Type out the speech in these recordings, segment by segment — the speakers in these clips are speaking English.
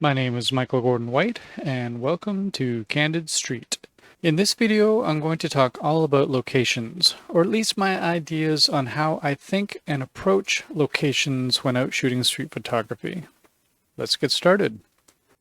My name is Michael Gordon White, and welcome to Candid Street. In this video, I'm going to talk all about locations, or at least my ideas on how I think and approach locations when out shooting street photography. Let's get started.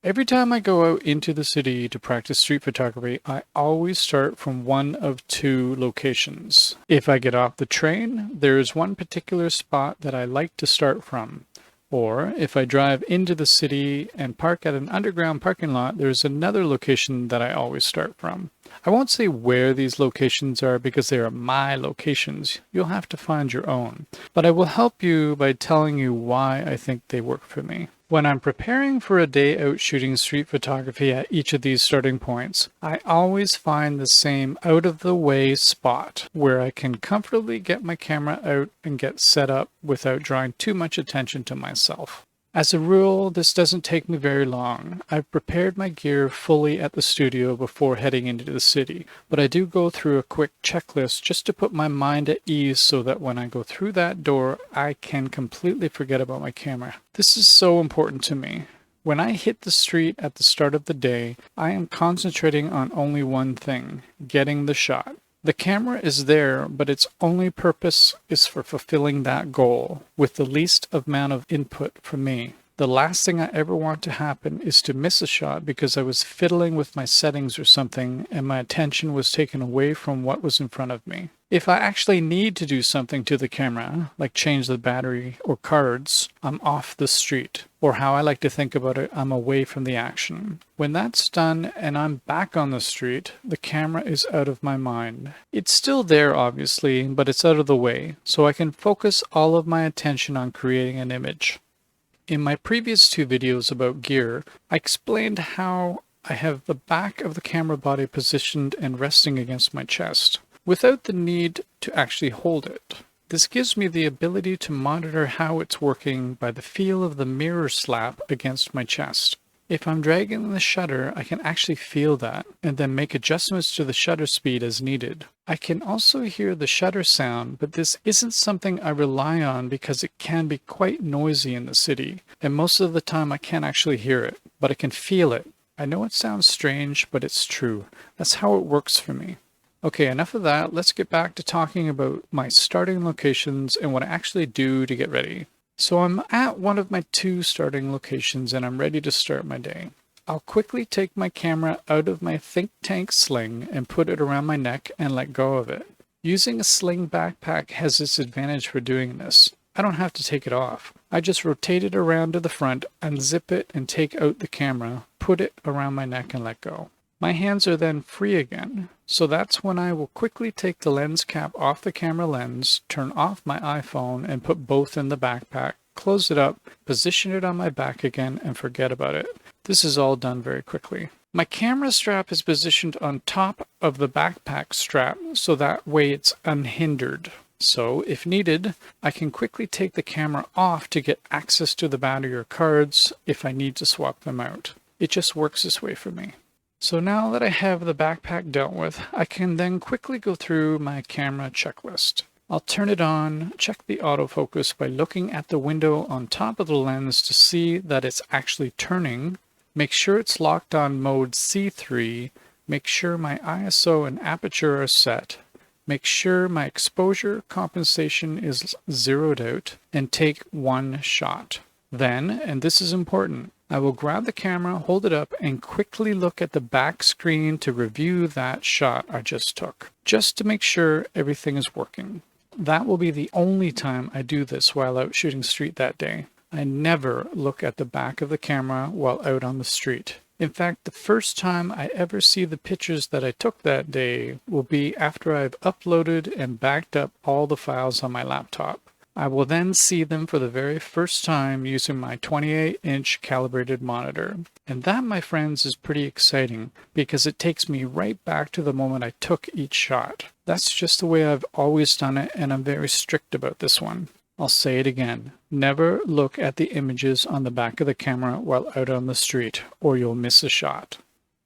Every time I go out into the city to practice street photography, I always start from one of two locations. If I get off the train, there is one particular spot that I like to start from. Or if I drive into the city and park at an underground parking lot, there's another location that I always start from. I won't say where these locations are because they are my locations. You'll have to find your own. But I will help you by telling you why I think they work for me. When I'm preparing for a day out shooting street photography at each of these starting points, I always find the same out-of-the-way spot where I can comfortably get my camera out and get set up without drawing too much attention to myself. As a rule, this doesn't take me very long. I've prepared my gear fully at the studio before heading into the city, but I do go through a quick checklist just to put my mind at ease so that when I go through that door, I can completely forget about my camera. This is so important to me. When I hit the street at the start of the day, I am concentrating on only one thing, getting the shot. The camera is there, but its only purpose is for fulfilling that goal, with the least amount of input from me. The last thing I ever want to happen is to miss a shot because I was fiddling with my settings or something and my attention was taken away from what was in front of me. If I actually need to do something to the camera, like change the battery or cards, I'm off the street. Or how I like to think about it, I'm away from the action. When that's done and I'm back on the street, the camera is out of my mind. It's still there obviously, but it's out of the way, so I can focus all of my attention on creating an image. In my previous two videos about gear, I explained how I have the back of the camera body positioned and resting against my chest, without the need to actually hold it. This gives me the ability to monitor how it's working by the feel of the mirror slap against my chest. If I'm dragging the shutter, I can actually feel that, and then make adjustments to the shutter speed as needed. I can also hear the shutter sound, but this isn't something I rely on because it can be quite noisy in the city, and most of the time I can't actually hear it, but I can feel it. I know it sounds strange, but it's true. That's how it works for me. Okay, enough of that. Let's get back to talking about my starting locations and what I actually do to get ready. So I'm at one of my two starting locations and I'm ready to start my day. I'll quickly take my camera out of my think tank sling and put it around my neck and let go of it. Using a sling backpack has its advantage for doing this. I don't have to take it off. I just rotate it around to the front, unzip it and take out the camera, put it around my neck and let go. My hands are then free again, so that's when I will quickly take the lens cap off the camera lens, turn off my iPhone and put both in the backpack, close it up, position it on my back again and forget about it. This is all done very quickly. My camera strap is positioned on top of the backpack strap so that way it's unhindered. So if needed, I can quickly take the camera off to get access to the battery or cards if I need to swap them out. It just works this way for me. So now that I have the backpack dealt with, I can then quickly go through my camera checklist. I'll turn it on, check the autofocus by looking at the window on top of the lens to see that it's actually turning, make sure it's locked on mode C3, make sure my ISO and aperture are set, make sure my exposure compensation is zeroed out, and take one shot. Then, and this is important, I will grab the camera, hold it up, and quickly look at the back screen to review that shot I just took, just to make sure everything is working. That will be the only time I do this while out shooting street that day. I never look at the back of the camera while out on the street. In fact, the first time I ever see the pictures that I took that day will be after I've uploaded and backed up all the files on my laptop. I will then see them for the very first time using my 28-inch calibrated monitor. And that, my friends, is pretty exciting because it takes me right back to the moment I took each shot. That's just the way I've always done it, and I'm very strict about this one. I'll say it again. Never look at the images on the back of the camera while out on the street, or you'll miss a shot.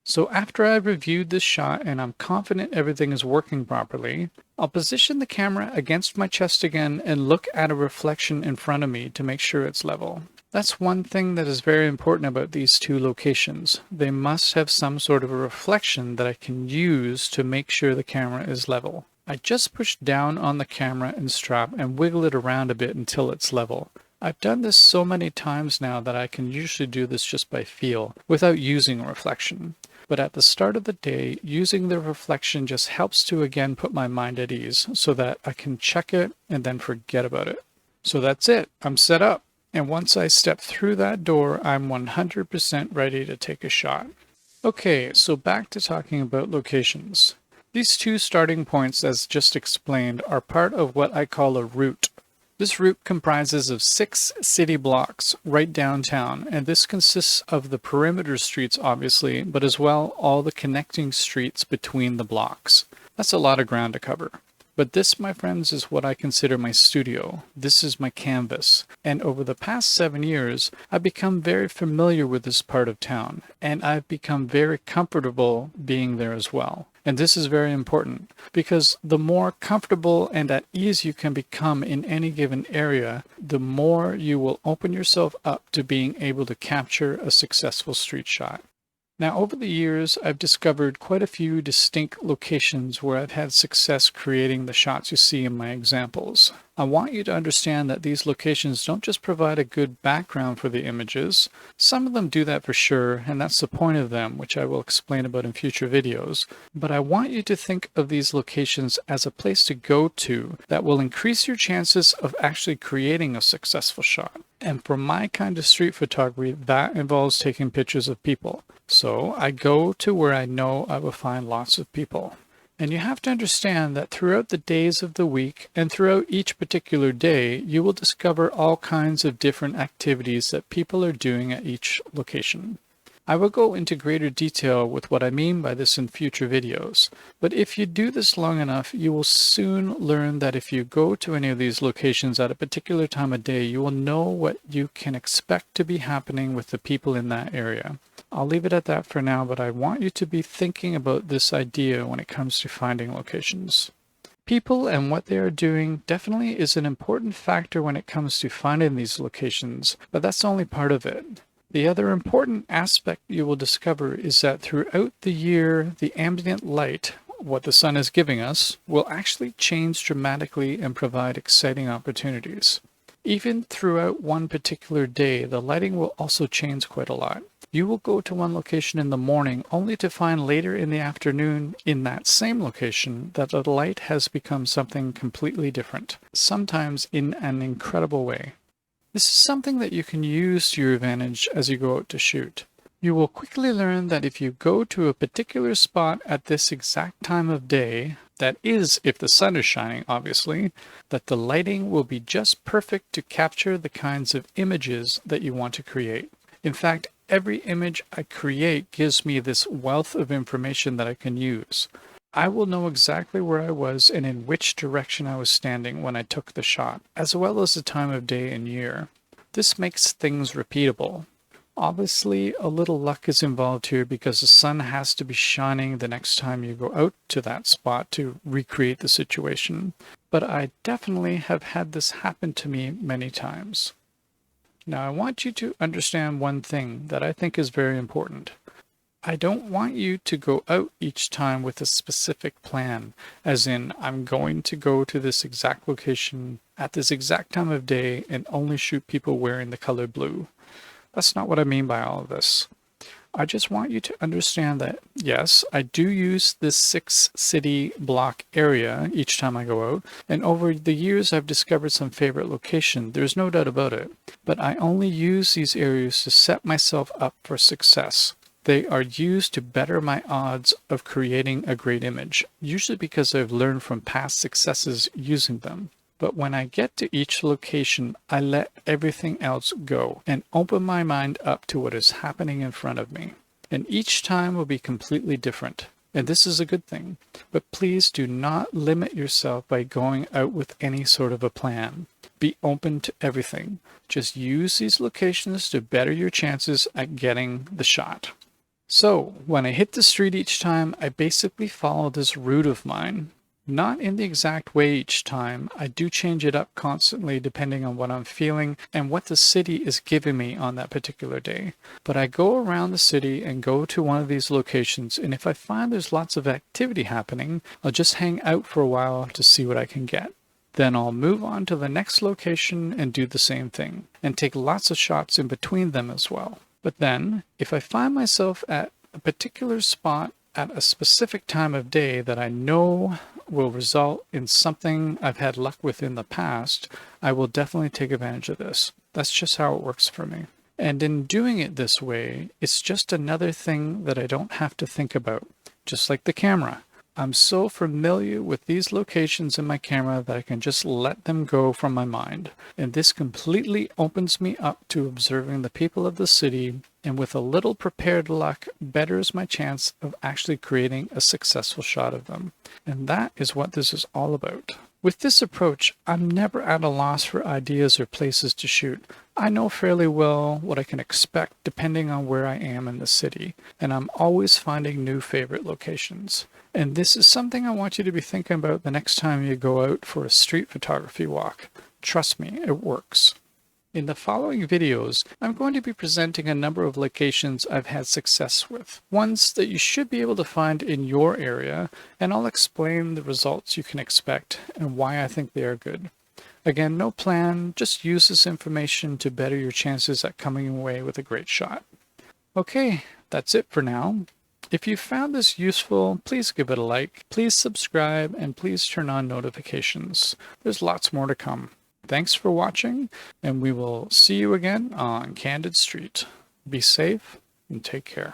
So after I've reviewed this shot and I'm confident everything is working properly, I'll position the camera against my chest again and look at a reflection in front of me to make sure it's level. That's one thing that is very important about these two locations. They must have some sort of a reflection that I can use to make sure the camera is level. I just push down on the camera and strap and wiggle it around a bit until it's level. I've done this so many times now that I can usually do this just by feel, without using a reflection. But at the start of the day, using the reflection just helps to again put my mind at ease so that I can check it and then forget about it. So that's it. I'm set up. And once I step through that door, I'm 100% ready to take a shot. Okay, so back to talking about locations. These two starting points, as just explained, are part of what I call a route. This route comprises of 6 city blocks right downtown, and this consists of the perimeter streets, obviously, but as well all the connecting streets between the blocks. That's a lot of ground to cover. But this, my friends, is what I consider my studio. This is my canvas. And over the past 7 years, I've become very familiar with this part of town, and I've become very comfortable being there as well. And this is very important because the more comfortable and at ease you can become in any given area, the more you will open yourself up to being able to capture a successful street shot. Now, over the years, I've discovered quite a few distinct locations where I've had success creating the shots you see in my examples. I want you to understand that these locations don't just provide a good background for the images. Some of them do that for sure, and that's the point of them, which I will explain about in future videos. But I want you to think of these locations as a place to go to that will increase your chances of actually creating a successful shot. And for my kind of street photography, that involves taking pictures of people. So I go to where I know I will find lots of people. And you have to understand that throughout the days of the week and throughout each particular day, you will discover all kinds of different activities that people are doing at each location. I will go into greater detail with what I mean by this in future videos, but if you do this long enough, you will soon learn that if you go to any of these locations at a particular time of day, you will know what you can expect to be happening with the people in that area. I'll leave it at that for now, but I want you to be thinking about this idea when it comes to finding locations. People and what they are doing definitely is an important factor when it comes to finding these locations, but that's only part of it. The other important aspect you will discover is that throughout the year, the ambient light, what the sun is giving us, will actually change dramatically and provide exciting opportunities. Even throughout one particular day, the lighting will also change quite a lot. You will go to one location in the morning only to find later in the afternoon in that same location that the light has become something completely different, sometimes in an incredible way. This is something that you can use to your advantage as you go out to shoot. You will quickly learn that if you go to a particular spot at this exact time of day, that is, if the sun is shining, obviously, that the lighting will be just perfect to capture the kinds of images that you want to create. In fact, every image I create gives me this wealth of information that I can use. I will know exactly where I was and in which direction I was standing when I took the shot, as well as the time of day and year. This makes things repeatable. Obviously, a little luck is involved here because the sun has to be shining the next time you go out to that spot to recreate the situation. But I definitely have had this happen to me many times. Now, I want you to understand one thing that I think is very important. I don't want you to go out each time with a specific plan, as in, I'm going to go to this exact location at this exact time of day and only shoot people wearing the color blue. That's not what I mean by all of this. I just want you to understand that, yes, I do use this 6 city block area each time I go out, and over the years I've discovered some favorite location. There's no doubt about it. But I only use these areas to set myself up for success. They are used to better my odds of creating a great image, usually because I've learned from past successes using them. But when I get to each location, I let everything else go and open my mind up to what is happening in front of me. And each time will be completely different. And this is a good thing. But please do not limit yourself by going out with any sort of a plan. Be open to everything. Just use these locations to better your chances at getting the shot. So, when I hit the street each time, I basically follow this route of mine. Not in the exact way each time. I do change it up constantly depending on what I'm feeling and what the city is giving me on that particular day. But I go around the city and go to one of these locations, and if I find there's lots of activity happening, I'll just hang out for a while to see what I can get. Then I'll move on to the next location and do the same thing, and take lots of shots in between them as well. But then, if I find myself at a particular spot at a specific time of day that I know will result in something I've had luck with in the past, I will definitely take advantage of this. That's just how it works for me. And in doing it this way, it's just another thing that I don't have to think about, just like the camera. I'm so familiar with these locations in my camera that I can just let them go from my mind. And this completely opens me up to observing the people of the city, and with a little prepared luck, betters my chance of actually creating a successful shot of them. And that is what this is all about. With this approach, I'm never at a loss for ideas or places to shoot. I know fairly well what I can expect depending on where I am in the city, and I'm always finding new favorite locations. And this is something I want you to be thinking about the next time you go out for a street photography walk. Trust me, it works. In the following videos, I'm going to be presenting a number of locations I've had success with, ones that you should be able to find in your area, and I'll explain the results you can expect and why I think they are good. Again, no plan, just use this information to better your chances at coming away with a great shot. Okay, that's it for now. If you found this useful, please give it a like, please subscribe, and please turn on notifications. There's lots more to come. Thanks for watching, and we will see you again on Candid Street. Be safe and take care.